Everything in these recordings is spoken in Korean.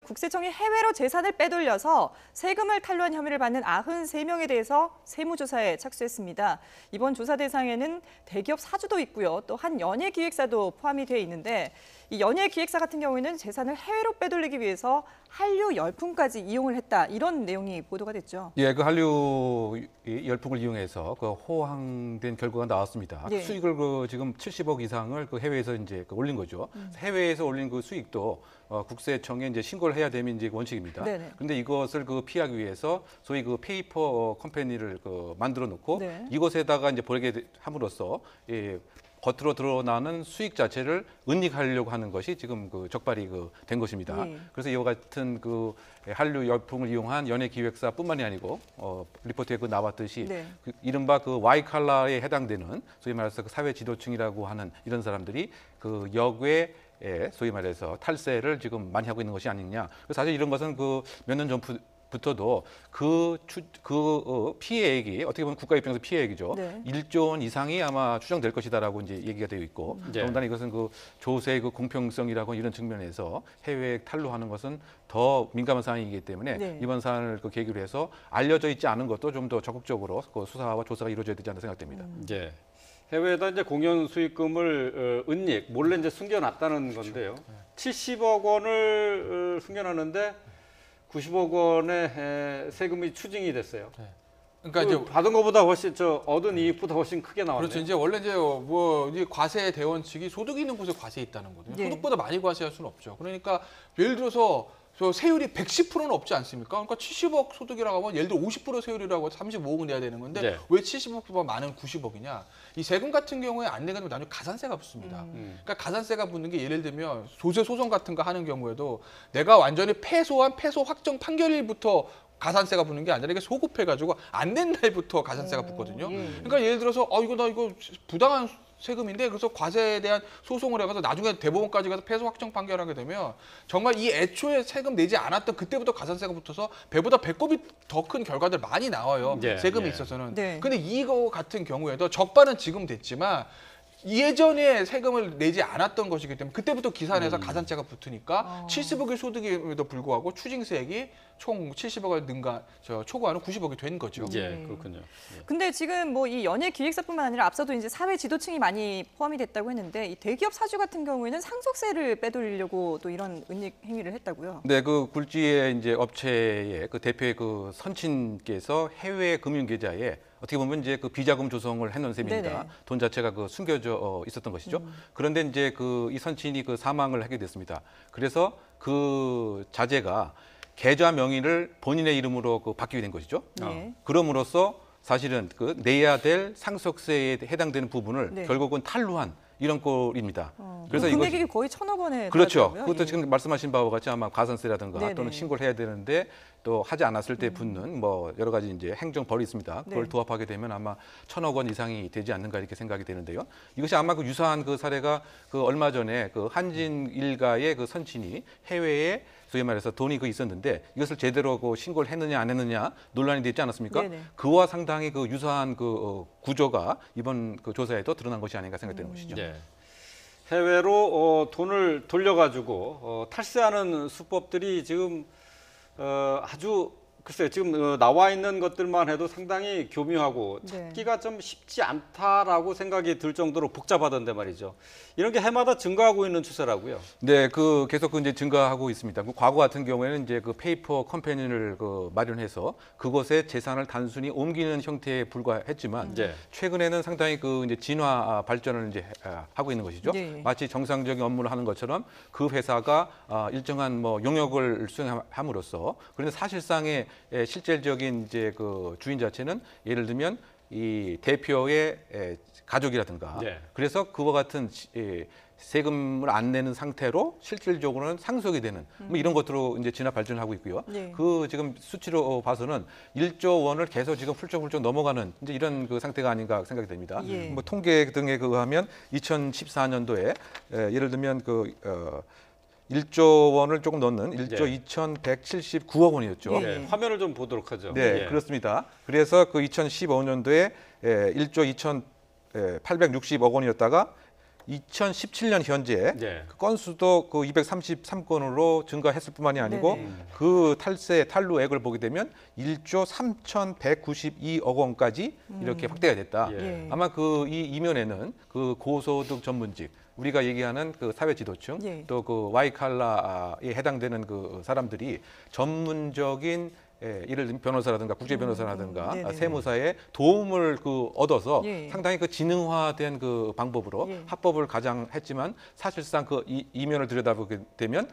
국세청이 해외로 재산을 빼돌려서 세금을 탈루한 혐의를 받는 93명에 대해서 세무조사에 착수했습니다. 이번 조사 대상에는 대기업 사주도 있고요. 또 한 연예기획사도 포함이 되어 있는데 이 연예기획사 같은 경우에는 재산을 해외로 빼돌리기 위해서 한류 열풍까지 이용을 했다. 이런 내용이 보도가 됐죠. 예, 그 한류 열풍을 이용해서 그 호황된 결과가 나왔습니다. 예. 수익을 지금 70억 이상을 그 해외에서 이제 올린 거죠. 해외에서 올린 그 수익도 국세청에 이제 신고를 해야 되면 이제 원칙입니다. 네네. 그런데 이것을 피하기 위해서 소위 페이퍼 컴퍼니를 만들어 놓고 네. 이것에다가 이제 보내게 함으로써 겉으로 드러나는 수익 자체를 은닉하려고 하는 것이 지금 적발이 된 것입니다. 예. 그래서 이와 같은 한류 열풍을 이용한 연예기획사뿐만이 아니고 리포트에 나왔듯이 네. 이른바 와이칼라에 해당되는 소위 말해서 사회 지도층이라고 하는 이런 사람들이 역외 소위 말해서 탈세를 지금 많이 하고 있는 것이 아니냐. 사실 이런 것은 몇 년 전부터도 피해액이 어떻게 보면 국가 입장에서 피해액이죠. 네. 1조 원 이상이 아마 추정될 것이다라고 이제 얘기가 되어 있고, 더군다나 이것은 조세의 공평성이라고 이런 측면에서 해외 탈루하는 것은 더 민감한 사안이기 때문에 네. 이번 사안을 계기로 해서 알려져 있지 않은 것도 좀 더 적극적으로 수사와 조사가 이루어져야 되지 않나 생각됩니다. 네. 해외에다 이제 공연 수익금을 은닉, 몰래 이제 숨겨놨다는 건데요. 70억 원을 숨겨놨는데 90억 원의 세금이 추징이 됐어요. 네. 그러니까 이제 받은 것보다 훨씬 얻은 이익보다 훨씬 크게 나왔네요. 그렇죠. 이제 원래 이제 이 과세 대원칙이 소득이 있는 곳에 과세 있다는 거거든요. 예. 소득보다 많이 과세할 수는 없죠. 그러니까 예를 들어서 세율이 110%는 없지 않습니까? 그러니까 70억 소득이라고 하면 예를 들어 50% 세율이라고 해서 35억은 내야 되는 건데 네. 왜 70억보다 많은 90억이냐? 이 세금 같은 경우에 안 내게 되면 나중에 가산세가 붙습니다. 그러니까 가산세가 붙는 게 예를 들면 조세 소송 같은 거 하는 경우에도 내가 완전히 패소한 패소 확정 판결일부터 가산세가 붙는 게 아니라 이게 소급해가지고 안 낸 날부터 가산세가 붙거든요. 그러니까 예를 들어서 나 이거 부당한 세금인데 그래서 과세에 대한 소송을 해가서 나중에 대법원까지 가서 패소 확정 판결하게 되면 정말 이 애초에 세금 내지 않았던 그때부터 가산세가 붙어서 배보다 배꼽이 더 큰 결과들 많이 나와요. 예, 세금에 예. 있어서는. 네. 근데 이거 같은 경우에도 적발은 지금 됐지만 예전에 세금을 내지 않았던 것이기 때문에 그때부터 기산해서 가산세가 붙으니까 70억의 소득임에도 불구하고 추징세액이 총 70억을 초과하는 90억이 된 거죠. 예, 그렇군요. 근데 지금 이 연예 기획사뿐만 아니라 앞서도 이제 사회 지도층이 많이 포함이 됐다고 했는데 이 대기업 사주 같은 경우에는 상속세를 빼돌리려고 또 이런 은닉 행위를 했다고요. 네, 굴지의 이제 업체의 대표의 선친께서 해외 금융 계좌에 어떻게 보면 이제 비자금 조성을 해놓은 셈입니다. 네네. 돈 자체가 숨겨져 있었던 것이죠. 그런데 이제 이 선친이 사망을 하게 됐습니다. 그래서 자제가 계좌 명의를 본인의 이름으로 바뀌게 된 것이죠. 네. 그럼으로써 사실은 내야 될 상속세에 해당되는 부분을 네. 결국은 탈루한 이런 꼴입니다. 그래서 금액이 거의 1,000억 원에 그렇죠. 달하더라고요. 그것도 예. 지금 말씀하신 바와 같이 아마 가산세라든가 네네. 또는 신고를 해야 되는데 또 하지 않았을 때 붙는 여러 가지 이제 행정벌이 있습니다. 그걸 네. 도합하게 되면 아마 1,000억 원 이상이 되지 않는가 이렇게 생각이 되는데요. 이것이 아마 유사한 사례가 얼마 전에 한진 일가의 선친이 해외에 소위 말해서 돈이 있었는데 이것을 제대로 신고를 했느냐 안 했느냐 논란이 되지 않았습니까? 네네. 그와 상당히 유사한 구조가 이번 조사에도 드러난 것이 아닌가 생각되는 것이죠. 네. 해외로 돈을 돌려가지고 탈세하는 수법들이 지금 아주 글쎄요, 지금 나와 있는 것들만 해도 상당히 교묘하고 찾기가 좀 쉽지 않다라고 생각이 들 정도로 복잡하던데 말이죠. 이런 게 해마다 증가하고 있는 추세라고요. 네, 계속 이제 증가하고 있습니다. 과거 같은 경우에는 이제 페이퍼 컴퍼니를 마련해서 그곳에 재산을 단순히 옮기는 형태에 불과했지만 최근에는 상당히 이제 진화 발전을 이제 하고 있는 것이죠. 네. 마치 정상적인 업무를 하는 것처럼 그 회사가 일정한 용역을 수행함으로써 그런데 사실상의 실질적인 이제 주인 자체는 예를 들면 이 대표의 가족이라든가 그래서 그와 같은 세금을 안 내는 상태로 실질적으로는 상속이 되는 이런 것으로 이제 진화 발전을 하고 있고요. 네. 지금 수치로 봐서는 1조 원을 계속 지금 훌쩍훌쩍 넘어가는 이제 이런 상태가 아닌가 생각이 됩니다. 예. 통계 등에 의하면 2014년도에 예를 들면 1조 원을 조금 넘는 1조 2,179억 원이었죠. 네, 화면을 좀 보도록 하죠. 네, 그렇습니다. 그래서 2015년도에 1조 2,860억 원이었다가 2017년 현재 네. 그 건수도 그 233건으로 증가했을 뿐만이 아니고 네네. 그 탈루액을 보게 되면 1조 3,192억 원까지 이렇게 확대가 됐다. 예. 아마 그 이 이면에는 그 고소득 전문직 우리가 얘기하는 그 사회 지도층 예. 또 그 와이칼라에 해당되는 그 사람들이 전문적인 예를 들면 변호사라든가 국제 변호사라든가 네네네. 세무사의 도움을 그 얻어서 예. 상당히 그 지능화된 그 방법으로 예. 합법을 가장했지만 사실상 그 이면을 들여다보게 되면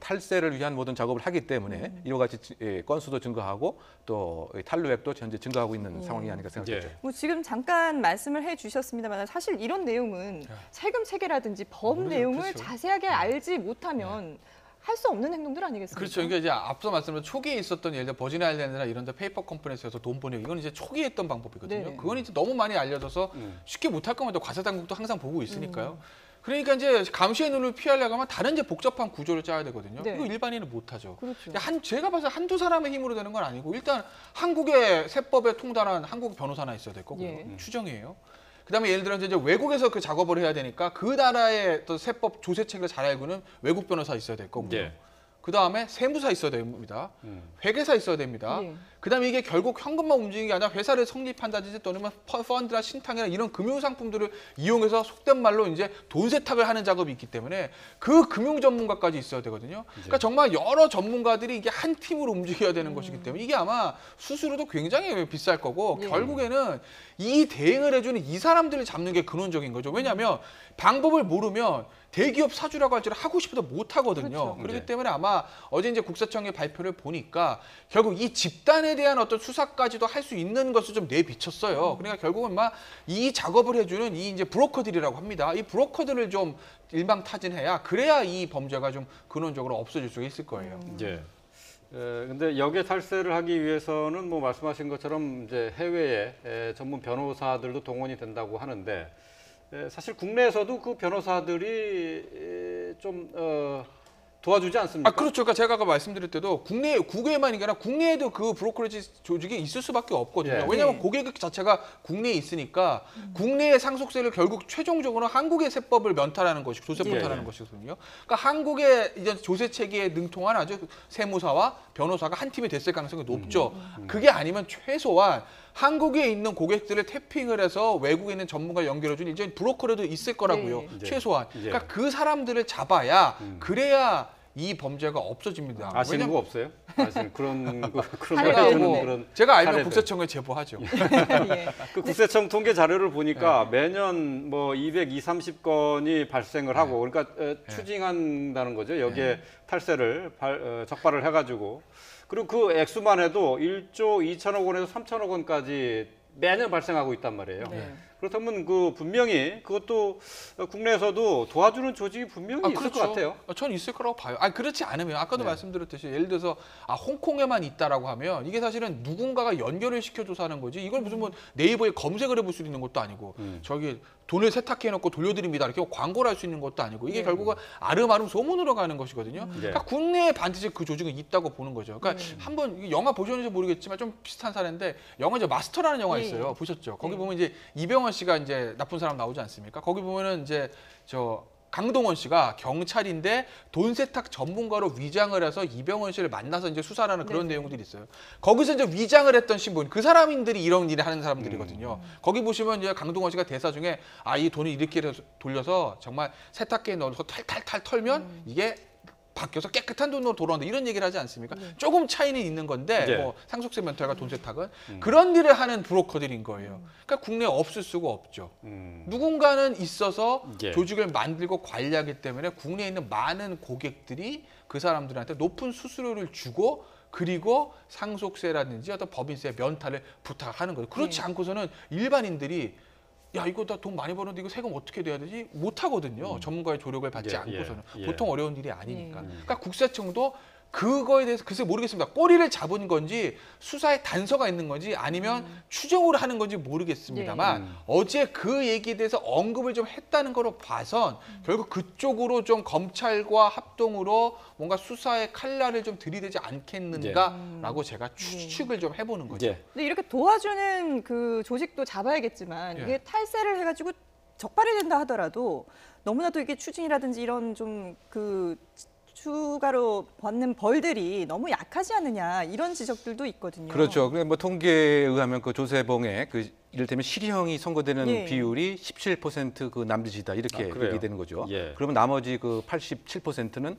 탈세를 위한 모든 작업을 하기 때문에 이와 같이 건수도 증가하고 또 탈루액도 현재 증가하고 있는 상황이 아닌가 생각합니다. 예. 뭐 지금 잠깐 말씀을 해주셨습니다만 사실 이런 내용은 세금 체계라든지 법 모르죠. 내용을 그렇죠. 자세하게 알지 못하면 할 수 없는 행동들 아니겠습니까? 그렇죠. 그러니까 이제 앞서 말씀드린 초기에 있었던 예를 들어 버지니아 아일랜드나 이런 데 페이퍼 컴퍼니에서 돈 버는 이건 이제 초기에 했던 방법이거든요. 네네. 그건 이제 너무 많이 알려져서 쉽게 못할 겁니다. 과세 당국도 항상 보고 있으니까요. 그러니까 이제 감시의 눈을 피하려고 하면 다른 이제 복잡한 구조를 짜야 되거든요. 네. 이거 일반인은 못하죠. 그렇죠. 제가 봐서 한두 사람의 힘으로 되는 건 아니고 일단 한국의 세법에 통달한 한국 변호사나 있어야 될 거고요. 예. 추정이에요. 그다음에 예를 들어 이제 외국에서 그 작업을 해야 되니까 그 나라의 또 세법 조세책을 잘 알고는 외국 변호사 있어야 될 거고요. 예. 그다음에 세무사 있어야 됩니다. 회계사 있어야 됩니다. 예. 그다음에 이게 결국 현금만 움직이는 게 아니라 회사를 성립한다든지 또는 펀드나 신탁이나 이런 금융 상품들을 이용해서 속된 말로 이제 돈 세탁을 하는 작업이 있기 때문에 그 금융 전문가까지 있어야 되거든요. 그러니까 정말 여러 전문가들이 이게 한 팀으로 움직여야 되는 것이기 때문에 이게 아마 수수료도 굉장히 비쌀 거고 예. 결국에는 이 대응을 해주는 이 사람들을 잡는 게 근원적인 거죠. 왜냐하면 방법을 모르면 대기업 사주라고 할지라도 하고 싶어도 못 하거든요. 그렇죠. 그렇기 네. 때문에 아마 어제 이제 국세청의 발표를 보니까 결국 이 집단에 대한 어떤 수사까지도 할 수 있는 것을 좀 내비쳤어요. 그러니까 결국은 막 이 작업을 해주는 이 이제 브로커들이라고 합니다. 이 브로커들을 좀 일망타진해야 그래야 이 범죄가 좀 근원적으로 없어질 수가 있을 거예요. 예. 근데 역외 탈세를 하기 위해서는 뭐 말씀하신 것처럼 이제 해외에 전문 변호사들도 동원이 된다고 하는데 사실 국내에서도 그 변호사들이 좀 도와주지 않습니까? 그렇죠. 그러니까 제가 아까 말씀드릴 때도 국외에만 아니라 국내에도 그 브로커리지 조직이 있을 수밖에 없거든요. 예. 왜냐하면 네. 고객 자체가 국내에 있으니까 국내의 상속세를 결국 최종적으로 한국의 세법을 면탈하는 것이 조세 예. 면탈하는 것이거든요. 그러니까 한국의 이제 조세 체계에 능통한 아주 세무사와 변호사가 한 팀이 됐을 가능성이 높죠. 그게 아니면 최소한 한국에 있는 고객들을 태핑을 해서 외국에 있는 전문가 연결해주는 이제 브로커라도 있을 거라고요. 네. 최소한. 예. 그러니까 그 사람들을 잡아야 그래야 이 범죄가 없어집니다. 아시는 거 없어요? 아시는 그런 그런 사례가 거 있는데. 그런 제가 알면 사례들. 국세청에 제보하죠. 예. 그 국세청 통계 자료를 보니까 매년 뭐 230건이 발생을 하고 그러니까 추징한다는 거죠. 여기에 탈세를 적발을 해가지고 그리고 그 액수만 해도 1조 2천억 원에서 3천억 원까지 매년 발생하고 있단 말이에요. 네. 그렇다면 그 분명히 그것도 국내에서도 도와주는 조직이 분명히 있을 것 같아요. 전 있을 거라고 봐요. 그렇지 않으면 아까도 말씀드렸듯이 예를 들어서 홍콩에만 있다라고 하면 이게 사실은 누군가가 연결을 시켜 조사하는 거지. 이걸 무슨 뭐 네이버에 검색을 해볼 수 있는 것도 아니고 저기 돈을 세탁해 놓고 돌려드립니다 이렇게 광고를 할 수 있는 것도 아니고 이게 결국은 아름아름 소문으로 가는 것이거든요. 그러니까 국내에 반드시 그 조직은 있다고 보는 거죠. 그러니까 한번 영화 보셨는지 모르겠지만 좀 비슷한 사례인데 영화 이제 마스터라는 영화 있어요. 보셨죠? 거기 보면 이제 이병헌 씨가 이제 나쁜 사람 나오지 않습니까? 거기 보면은 이제 강동원 씨가 경찰인데 돈 세탁 전문가로 위장을 해서 이병헌 씨를 만나서 이제 수사를 하는 그런 내용들이 있어요. 거기서 이제 위장을 했던 신분, 그 사람들이 이런 일을 하는 사람들이거든요. 거기 보시면 이제 강동원 씨가 대사 중에 이 돈을 이렇게 돌려서 정말 세탁기에 넣어서 탈탈탈 털면 이게 바뀌어서 깨끗한 돈으로 돌아온다 이런 얘기를 하지 않습니까? 조금 차이는 있는 건데 네. 뭐 상속세 면탈과 돈 세탁은 그런 일을 하는 브로커들인 거예요. 그러니까 국내에 없을 수가 없죠. 누군가는 있어서 예. 조직을 만들고 관리하기 때문에 국내에 있는 많은 고객들이 그 사람들한테 높은 수수료를 주고 그리고 상속세라든지 어떤 법인세 면탈을 부탁하는 거예요. 그렇지 않고서는 일반인들이 이거 나 돈 많이 버는데 이거 세금 어떻게 내야 되지? 못 하거든요. 전문가의 조력을 받지 예, 않고서는. 예. 보통 어려운 일이 아니니까. 그러니까 국세청도 그거에 대해서 글쎄 모르겠습니다. 꼬리를 잡은 건지 수사에 단서가 있는 건지 아니면 추정을 하는 건지 모르겠습니다만 어제 그 얘기에 대해서 언급을 좀 했다는 거로 봐선 결국 그쪽으로 좀 검찰과 합동으로 뭔가 수사의 칼날을 좀 들이대지 않겠는가라고 제가 추측을 좀 해보는 거죠. 예. 근데 이렇게 도와주는 그 조직도 잡아야겠지만 예. 이게 탈세를 해가지고 적발이 된다 하더라도 너무나도 이게 추징이라든지 이런 좀 그 추가로 받는 벌들이 너무 약하지 않느냐 이런 지적들도 있거든요. 그렇죠. 그래 뭐 통계에 의하면 그 조세범의 그 이를테면 실형이 선고되는 예. 비율이 17% 남짓이다 이렇게 그래요? 얘기되는 거죠. 예. 그러면 나머지 그 87%는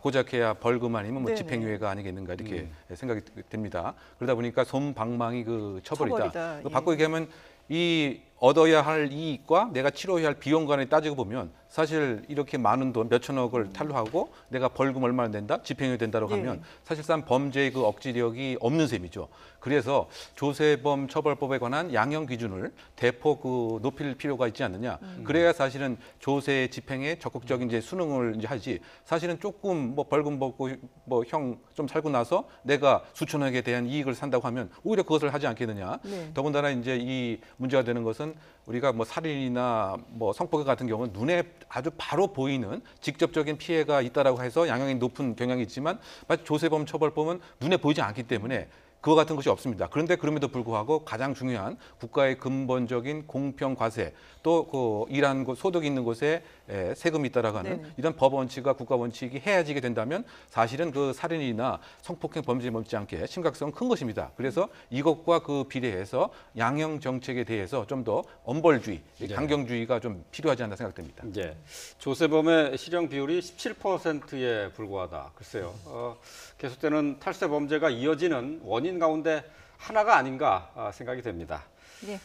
고작해야 벌금 아니면 뭐 네네. 집행유예가 아니겠는가 이렇게 생각이 됩니다. 그러다 보니까 솜방망이 그 처벌이다. 처벌이다. 그 예. 바꿔 얘기하면 이 얻어야 할 이익과 내가 치러야 할 비용 간에 따지고 보면 사실 이렇게 많은 돈 몇천억을 탈루하고 내가 벌금 얼마나 낸다, 집행유예 된다고 예. 하면 사실상 범죄의 그 억지력이 없는 셈이죠. 그래서 조세범 처벌법에 관한 양형 기준을 대폭 높일 필요가 있지 않느냐. 그래야 사실은 조세 집행에 적극적인 이제 순응을 이제 하지. 사실은 조금 뭐 벌금 받고 뭐 형 좀 살고 나서 내가 수천억에 대한 이익을 산다고 하면 오히려 그것을 하지 않겠느냐. 네. 더군다나 이제 이 문제가 되는 것은 우리가 뭐 살인이나 뭐 성폭력 같은 경우는 눈에 아주 바로 보이는 직접적인 피해가 있다라고 해서 양형이 높은 경향이 있지만 마치 조세범 처벌법은 눈에 보이지 않기 때문에 그와 같은 것이 없습니다. 그런데 그럼에도 불구하고 가장 중요한 국가의 근본적인 공평 과세 또 그 일한 곳 소득이 있는 곳에 세금이 있다라고 하는 네네. 이런 법 원칙과 국가 원칙이 해야지게 된다면 사실은 그 살인이나 성폭행 범죄에 못지않게 심각성은 큰 것입니다. 그래서 이것과 그 비례해서 양형 정책에 대해서 좀 더 엄벌주의, 강경주의가 좀 필요하지 않나 생각됩니다. 예. 조세범의 실형 비율이 17%에 불과하다. 글쎄요. 계속되는 탈세 범죄가 이어지는 원인 가운데 하나가 아닌가 생각이 됩니다. 네.